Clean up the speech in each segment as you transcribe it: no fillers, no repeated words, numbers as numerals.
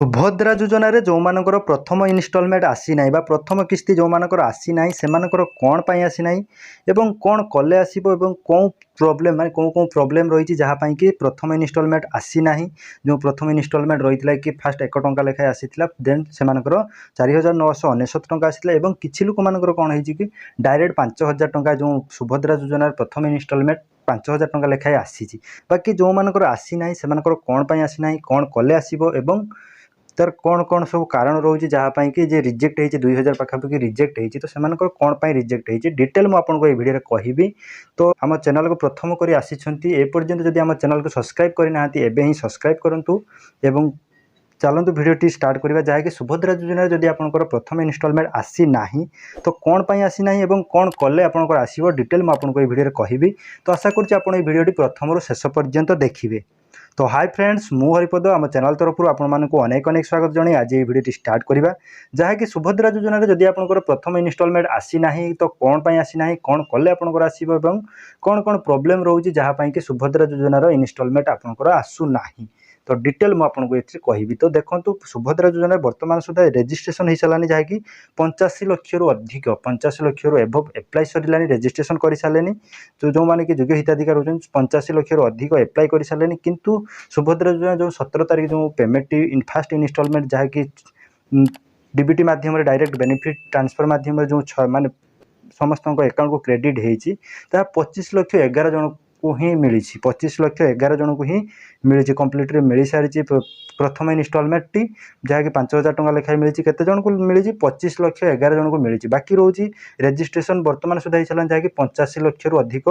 सुभद्रा योजन जो मानकर प्रथम इनस्टलमेंट आसी ना बा प्रथम किस्ती जो मानकर आसी ना से कौन पाई आसी ना एवं कौन कले आसो एवं कौन प्रोब्लेम माने कौन प्रोब्लेम रही जहाँपाई कि प्रथम इनस्टलमेंट आसी ना जो प्रथम इनस्टलमेंट रही है कि फास्ट 1 टंका लेखाएं आसीला देन से 4999 टंका आसीला एवं किछि लोक मानकर कौन है कि डायरेक्ट 5000 टंका जो सुभद्रा योजन प्रथम इनस्टलमेंट 5000 टंका लेखाएं आसी बाकी जो मानकर आसी ना से कौन पाई आसी ना कौन कले आसो एवं तर कौन कौन सब कारण रोचे जहाँपाई कि रिजेक्ट होती 2000 पाखापाखि रिजेक्ट होती तो से कौन पाई रिजेक्ट होती डिटेल मुझे ये वीडियो कहबी। तो आम चैनल को प्रथम कर आसी एपर्यंत जब आम चैनल को सब्सक्राइब करना एवं ही सब्सक्राइब करूँ एवं चलतु भिडियो स्टार्ट करवा जहाँकि सुभद्रा योजन जब आप प्रथम इनस्टलमेंट आसी ना तो कौन पाई आसी ना और कौन कले आपंकर आसो डिटेल मुझे ये वीडियो कहबी। तो आशा करुँच आप भिडियो प्रथम शेष पर्यंत देखिए। तो हाय फ्रेंड्स मु हरिपद आम चैनल तरफ आपको अनेक अनेक स्वागत जन आज ये वीडियो स्टार्ट करवा जहाँकि सुभद्रा योजन जब आप प्रथम इनस्टलमेंट आसी ना तो कौन पाई आसी ना कौन कले आपंकर आसो और कौन कौन प्रोब्लेम रोचे जहाँपाई कि सुभद्रा योजन इनस्टलमेंट आपंकर आसुना। तो डिटेल मुझे कहबी। तो देखो सुभद्रा योजन बर्तमान सुधा रेजिस्ट्रेशन हो सारानी जहाँकि 85 लाख अधिक 85 lakh above apply sir registration कर सारे तो जो मैंने कि योग्य हिताधिकार होती 85 लाख अधिक एप्लाई कर सारे किंतु सुभद्रा योजन जो 17 तारीख जो पेमेंट फास्ट इनस्टलमेंट जहाँकि डीबीटी माध्यम डायरेक्ट बेनिफिट ट्रांसफर माध्यम जो माने समस्त अकाउंट को क्रेडिट होती 25 लाख 11 जन को ही मिली 25 लाख 11 जन को ही मिली कम्प्लीटली मिल सारी प्रथम इनस्टलमेंट टी जहाँकि 5000 टंका लेखाएं मिली केते जन को मिली 25 लाख 11 जन को मिली बाकी रोची रेजिस्ट्रेशन बर्तमान सुधा हो सारा जहाँकि 85 लाख अधिक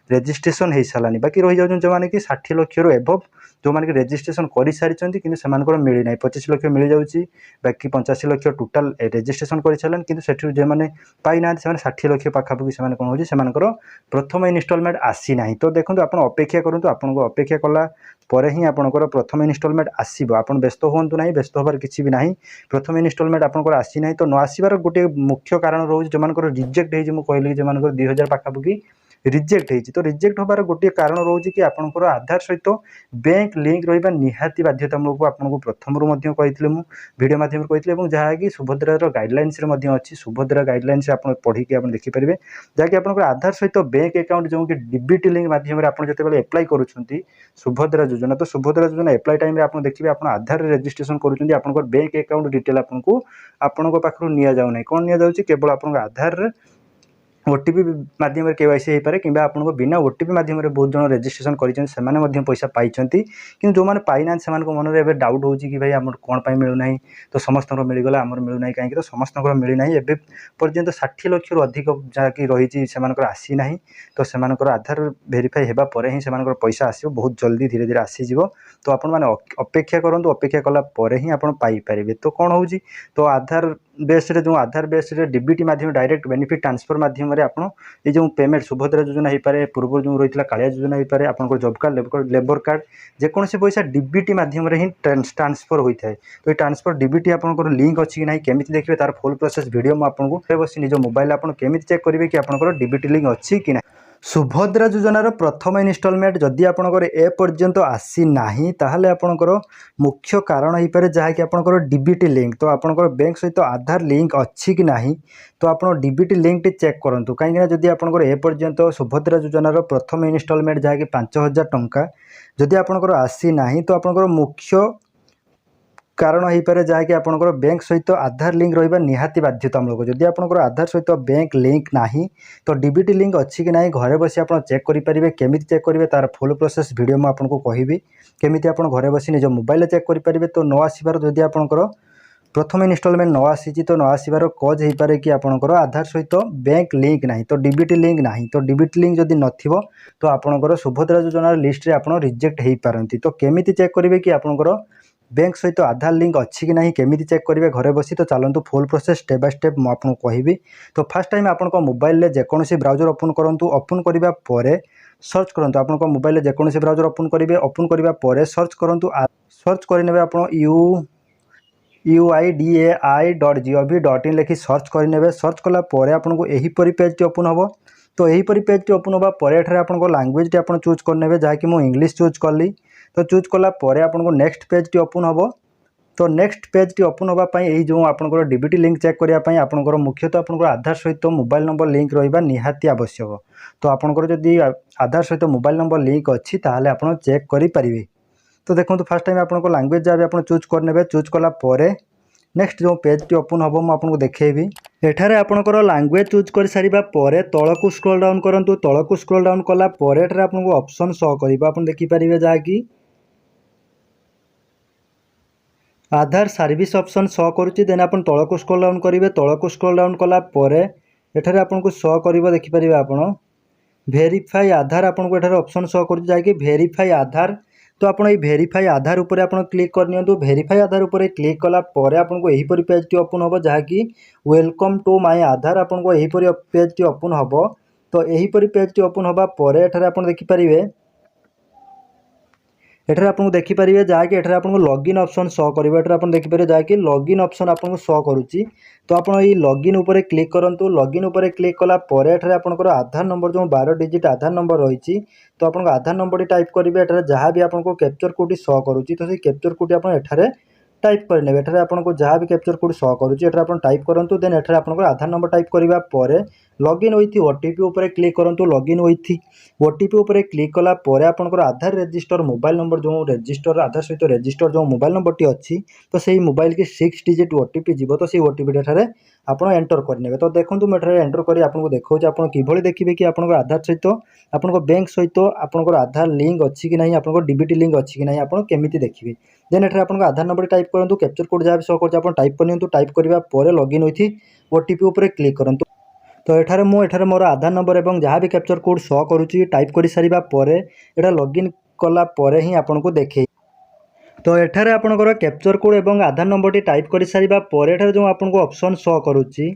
रेजिस्ट्रेशन हो सारानी बाकी रही जाऊँ जो मैंने कि 60 लाख एभव जो मैंने रेजिस्ट्रेशन कर सारी कि से मिली ना 25 लाख मिल जाऊँगी बाकी 85 लाख टोटाल रेजिस्ट्रेशन कर सारे कि जो मैंने पाई ना 60 लाख पाखापाखि से कौन हो प्रथम इनस्टलमेंट आसी ना। तो देखो आप अपेक्षा करूँ आपको अपेक्षा कला पर ही आपंकर प्रथम इनस्टलमेंट आसो आप व्यस्त हूँ ना व्यस्त हबार किसी भी ना प्रथम इनस्टलमेंट आपंकर आसी ना तो न आसबार गोटे मुख्य कारण रोज जो मान रिजेक्ट हो कहली जो मान 2000 पाखापाखि रिजेक्ट होती तो रिजेक्ट होबार गोटे कारण रोचे कि आपंकर आधार सहित बैंक लिंक रहा निहाती बाध्यतामूलक आपको प्रथम कही वीडियो माध्यम कही जहाँकि सुभद्रार गाइडलाइंस अच्छी सुभद्रा गाइडलाइंस आप पढ़ी आप देखिपारे जहाँकि आप आधार सहित बैंक अकाउंट जो कि डीबीटी लिंक माध्यम आप जो एप्लाई करुँच सुभद्रा योजना तो सुभद्रा योजना एप्लाई टाइम आप देखिए आप आधार रेजिस्ट्रेशन कर बैंक अकाउंट डिटेल आपको आपण पाखु नि जाऊना कौन नि जाऊँगी केवल आप आधार ओटीपी माध्यम केवाईसी हो पारे कि आपको बिना ओटीपी माध्यम बहुत जन रेजिस्ट्रेशन कर पैसा पाई कि जो मैंने पाई ना से मन में डाउट हो कि भाई आम कौन पाई मिलूना तो समस्त मिलगला आमर मिलूना कहीं तो समस्त मिलना एवं पर्यंत 60 लाख अधिक जहाँकि रही आसी ना तो से आधार भेरीफाई होगापर ही से पैसा आसो बहुत जल्दी धीरे धीरे आसीज तो आप अपेक्षा करूँ अपेक्षा कलापर ही आप पाइपर। तो कौन हो तो आधार बेस्ड जो आधार बेस्ड डीबीटी माध्यम डायरेक्ट बेनिफिट ट्रांसफर माध्यम आपड़ ये जो पेमेंट सुभद्रा योजना हो पाए पूर्व जो रही है कालिया योजना हो पाए आपको जॉब कार्ड लेबर कार्ड जेकोसी पैसा डीबीटी माध्यम ही ट्रांसफर होता है तो ये ट्रांसफर डीबीटी आपंकर लिंक अच्छी कि ना केमी देखिए तार फुल प्रोसेस वीडियो मुझे बस निज मोबाइल आप चेक करेंगे कि आपंकर डीबीटी लिंक अच्छी कि ना। सुभद्रा योजनार प्रथम इनस्टलमेंट जदि आपंकर एपर्यंत आसी ना ताहले आपंकर मुख्य कारण हो पाए जहाँकि आपंकर डीबीटी लिंक तो आपंकर बैंक सहित आधार लिंक अच्छी कि ना तो आप डीबीटी लिंक चेक करूँ कहीं जदि आपंकर एपर्यंत सुभद्रा योजनार प्रथम इनस्टलमेंट जहाँकि 5000 टंका जदि आपंकर आसी ना तो आपंकर मुख्य कारण हो पाए जहाँकि आपंकर बैंक सहित आधार लिंक रहा निहाती बाध्यतामूलक जदि आपंकर आधार सहित बैंक लिंक ना तो डीबीटी लिंक अच्छी कि ना घरे बसी आप चेक करेंगे केमी चेक करेंगे तार फुल प्रोसेस वीडियो मुझे आपको कहबी केमी आप घरे बसी निज मोबाइल चेक करेंगे। तो न आसबार जदि आपंकर प्रथम इनस्टलमेंट न आसी तो न आसबार कज हो पाए कि आपंकर आधार सहित बैंक लिंक ना तो डीबीटी लिंक ना तो डीबीटी लिंक जदि नथिबो तो आपंकर सुभद्रा योजनार लिस्ट रे आपन रिजेक्ट हो पारती। तो केमी चेक करेंगे कि आपंकर बैंक सहित आधार लिंक अच्छी कि ना केमी चेक करेंगे घरे बसी। तो चलतु full process step by step मुझे कहबी। तो फास्ट टाइम आप मोबाइल जेकोसी ब्राउजर ओपन करूँ ओपन करने सर्च करूँ आप मोबाइल जेकोसी ब्राउजर ओपन करेंगे ओपन करने सर्च करूँ सर्च करने आप UIDAI.gov.in लिखि सर्च करेंगे सर्च कलापर आपको यहीपरी पेज टी ओपन हम तो यहीपरी पेज टी ओपन होगा पर आपको लैंग्वेज टी आप चूज करने जहाँकि मुझे इंग्लिश चूज कली तो चूज कलापर आपको नेक्स्ट पेज टी ओपन हम तो नेक्स्ट पेज टी ओपन होगापाई यही जो आपंकर डीबीटी लिंक चेक करने आपंकर मुख्यतः आपंकर आधार सहित मोबाइल नंबर लिंक रहा निहाती आवश्यक। तो आपंकर जदि आधार सहित मोबाइल नंबर लिंक अच्छी ताहले आप चेक करेंगे। तो देखो फास्ट टाइम आपको लैंग्वेज जहाँ भी आप चूज करने चूज कलापर नेक्स्ट जो पेज टी ओपन हम आपको देखेबी। एठारे आपंकर लैंग्वेज चूज कर सारापर तलू स्क्रॉल डाउन करूँ। तलू स्क्रॉल डाउन कलापर एठारे आपको ऑप्शन शो कर आप देखिपारे जहाँकि आधार सर्विस ऑप्शन शो करुच्ची। देन आप तलू स्क्रॉल डाउन करेंगे। तलू स्क्रॉल डाउन कलापर एठारे आपको शो कर देखिपारे आप वेरीफाई आधार आपको एठारे ऑप्शन शो कर जहाँकि वेरीफाई आधार। तो आप वेरीफाई आधार उपर आप क्लिक करनी। वेरीफाई आधार उपर क्लिक कलापर आपको यहीपरी पेज टी ओपन हम जहाँकि वेलकम टू माय आधार आपको यहीपरी पेज टी ओपन हम। तो यहीपरी पेज टी ओपन हवा पर एठारे आप देखिपारे एठारे आपको देखिपारे जहाँकि एठारे आपको लॉगिन ऑप्शन शो करिवो। एठारे आप देखिपारे जहाँकि लॉगिन ऑप्शन आपको शो करुच्ची। तो आप लॉगिन उपर क्लिक करूँ। लॉगिन उपर क्लिक कलापर एठारे आपंकर आधार नंबर जो 12 डिजिट आधार नंबर रही। तो आप आधार नंबर टाइप करेंगे। एठारे जहाँ भी आपको कैप्चर कोड शो करुच्ची तो कैप्चर कोड आप एठारे टाइप करने। एठारे आपको जहाँ भी कैप्चर कोड शो करुच्ची एठारे आप टाइप करूँ। देन एठारे आपंकर आधार नंबर टाइप करने पर लॉगिन विथ ओटीपी उपर क्लिक करूँ। लॉगिन विथ ओटीपी उपर क्लिक कलापर आपंकर आधार रजिस्टर मोबाइल नंबर जो रजिस्टर आधार सहित रजिस्टर जो मोबाइल नंबर टी अच्छी तो सही मोबाइल की 6 डिजिट ओटीपी जीव। तो सही ओटीपी एठारे आप एंटर करने। तो देखो मुझे एंटर कर आपको देखा आप किभली देखिए कि आपंकर आधार सहित आपंकर बैंक सहित आपंकर आधार लिंक अच्छी कि नहीं आपंकर डीबीटी लिंक अच्छी कि नहीं आप केमी देखिए। देन एठारे आपंकर आधार नंबर टाइप करूँ। कैप्चर कोड जहाँ भी शो कर टाइप करनी। टाइप करने लॉगिन विथ ओटीपी उपर क्लिक करूँ। तो एठारे मोर आधार नंबर एवं जहाँ भी कैप्चर कोड शो करुच्ची टाइप कर सारापर एटा लॉगिन कलापर ही आपको देखे। तो एठारे आपंकर कैप्चर कोड एवं आधार नंबर टी टाइप कर सारापर एठारे जो आपको ऑप्शन शो करुच्ची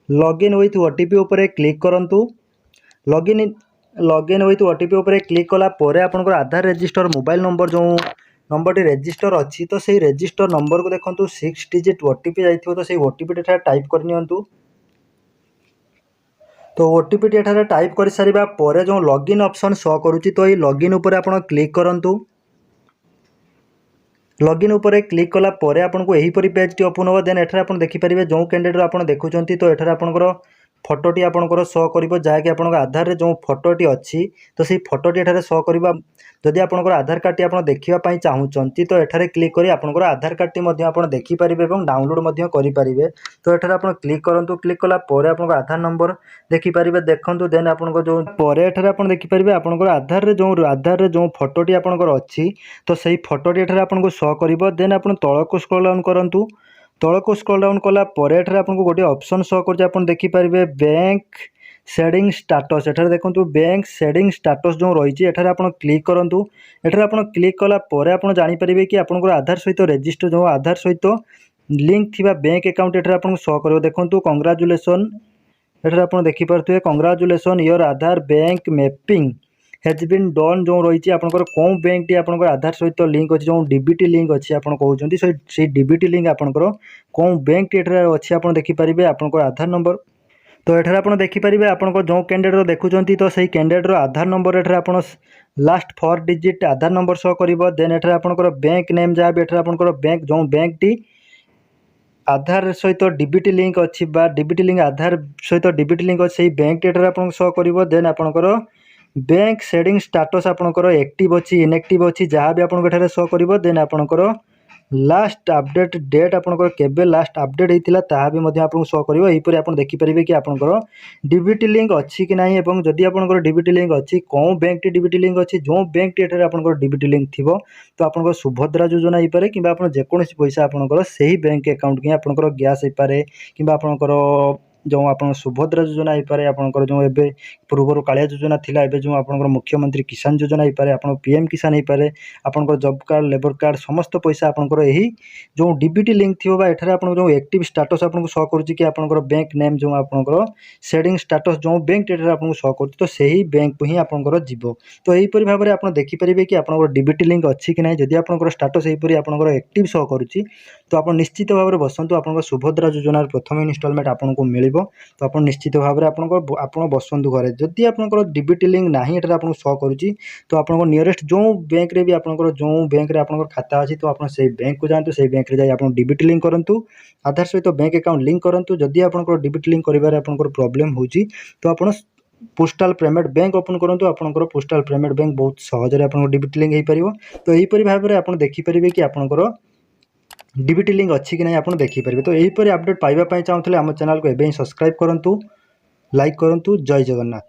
लॉगिन विथ ओटीपी उपर क्लिक करूँ। लॉगिन विथ ओटीपी उपर क्लिक कलापर आपंकर आधार रजिस्टर मोबाइल नंबर जो नंबर टी रजिस्टर अच्छी तो सही रजिस्टर नंबर को देखो 6 डिजिट ओटीपी जाइए। तो सही ओटीपी टाइप करनी। तो ओटीपी टी एठारे टाइप कर सारापर जो लॉगिन ऑप्शन शो करुच्ची तो ये लॉगिन उपर आप क्लिक करूँ। लॉगिन उपर क्लिक कलापर आपको यहीपरी पेज टी ओपन हो। देन एठारे आप देखिपारे जो कैंडिडेट आप देखुंत तो एठारे आपंकर फोटोटी आपंकर शो कर जहाँकि आप आधार जो फोटोटी अच्छी तो सही फोटोटी एठारे शो कर। जदि आपंकर आधार कार्ड टी आप देखापी चाहूँगी तो एठारे क्लिक कर आपंकर आधार कार्ड टी आप देखिपारे और डाउनलोड करेंगे। तो एठारे आप क्लिक करूँ। क्लिक कलापर आप आधार नंबर देखिपारे देखूँ। देन आप जो पर एठारे आप देखिपारे आपंकर आधार जो फोटोटी आपंकर अच्छी तो सही फोटोटी एठारे आपको शो कर। देन आप तलक स्क्रॉल डाउन करूँ। तलक स्क्रॉल डाउन कलापर एठारे आपको गोटे ऑप्शन शो कर देखिपारे बैंक सेडिंग स्टाटस। एठारे देखो बैंक सेडिंग स्टाटस जो रही है आप क्लिक करूँ। एठारे आप क्लिक कलापर आप जानीपारे कि आपंकर आधार सहित रजिस्टर जो आधार सहित लिंक थी बैंक अकाउंट एठारे आपको शो कर। देखो कंग्राचुलेसन एठारे आप देखिपे congratulation your Aadhaar bank mapping has been done जो रही आपंकर कौन बैंक टी आपंकर आधार सहित लिंक अच्छी जो डीबीटी लिंक अच्छी आप कहते से डीबीटी लिंक आपंकर कौन बैंक टी एठारे अच्छी आप देखिपारे आपंकर आधार नंबर। तो एठारे आप देखिपारे आपंकर जो कैंडिडेट देखुंत तो सही कैंडिडेट आधार नंबर एठारे आप लास्ट 4 डिजिट आधार नंबर शो कर। देन एठारे आपंकर बैंक नेम जहाँ भी एठारे आपंकर बैंक जो बैंक टी आधार सहित डीबीटी लिंक अच्छी डीबीटी लिंक आधार सहित डीबीटी लिंक अच्छी बैंक टी एठारे आपको शो कर। देन आपंकर बैंक सेडिंग स्टाटस आपंकर एक्टिव अच्छी इनएक्टिव अच्छी जहाँ भी आपको एठारे शो कर। देन आपंकर लास्ट अपडेट डेट आपंकर केबे लास्ट अपडेट होता ताहा भी आपको शो कर। यहीपरि आप देखिपारे कि आपंकर डीबीटी लिंक अच्छी कि नहीं एवं जदि आपंकर डीबीटी लिंक अच्छी कौन बैंक टी डीबीटी लिंक अच्छी जो बैंक टी एठारे आपंकर डीबीटी लिंक थी तो आपंकर सुभद्रा योजना हो पारे कि आप जेकोसी पैसा आपंकर सही बैंक अकाउंट कि आपंकर गैस हो पारे कि आपंकर जो आप सुभद्रा योजना हो पारे आपंकर जो एबे पूर्वर कालिया योजना थिला एबे जो आपंकर मुख्यमंत्री किसान योजना हो पारे आप पीएम किसान हो पारे आपंकर जॉब कार्ड लेबर कार्ड समस्त पैसा आपंकर यही जो डीबीटी लिंक थी एठारे आप जो एक्टिव स्टाटस आपको शो करुच्ची कि आपंकर बैंक नेम जो आपंकर सेडिंग स्टाटस जो बैंक एठारे आपको शो कर तो सही बैंक को ही आपंकर जीव। तो यहीपरि भाव में आप देखिपारे कि आपंकर डीबीटी लिंक अच्छी कि नहीं जदि आपंकर स्टाटस यहीपरि आपंकर एक्टिव शो करुच्ची तो आप निश्चित भाव में बसतु आपंकर सुभद्रा योजनार प्रथम इनस्टॉलमेंट आपको मिल ଆସିବ ତ ଆପଣ ନିଶ୍ଚିତ ଭାବରେ ଆପଣ ବସନ୍ତୁ ଘରେ। ଯଦି ଆପଣଙ୍କର ଡିବିଟି ଲିଙ୍କ୍ ନାହିଁ ଏଠାରେ ଆପଣଙ୍କୁ ଶୋ କରୁଛି ତ ଆପଣଙ୍କ ନିୟରେଷ୍ଟ ଯେଉଁ ବ୍ୟାଙ୍କରେ ବି ଆପଣଙ୍କର ଯେଉଁ ବ୍ୟାଙ୍କରେ ଆପଣଙ୍କର ଖାତା ଅଛି ତ ଆପଣ ସେଇ ବ୍ୟାଙ୍କକୁ ଯାଆନ୍ତୁ, ସେଇ ବ୍ୟାଙ୍କରେ ଯାଇ ଆପଣ ଡିବିଟି ଲିଙ୍କ୍ କରନ୍ତୁ, ଆଧାର ସହିତ ବ୍ୟାଙ୍କ ଆକାଉଣ୍ଟ ଲିଙ୍କ୍ କରନ୍ତୁ। ଯଦି ଆପଣଙ୍କର ଡିବିଟି ଲିଙ୍କ୍ କରିବାରେ ଆପଣଙ୍କର ପ୍ରୋବ୍ଲେମ୍ ହେଉଛି ତ ଆପଣ पोस्टाल पेमेंट बैंक ओपन करूँ आपंकर पोस्टाल पेमेंट बैंक बहुत सहजरे आप डीबीटी लिंक हो पार। तो यहीपरि भाव में आप देखिपारे कि आपंकर डीबीटी लिंक अच्छी कि नहीं आप देखिपारे। तो यहीपरि अपडेट पाइबा चाहूँगे आम चैनल को एवं सब्सक्राइब करूँ, लाइक करूँ। जय जगन्नाथ।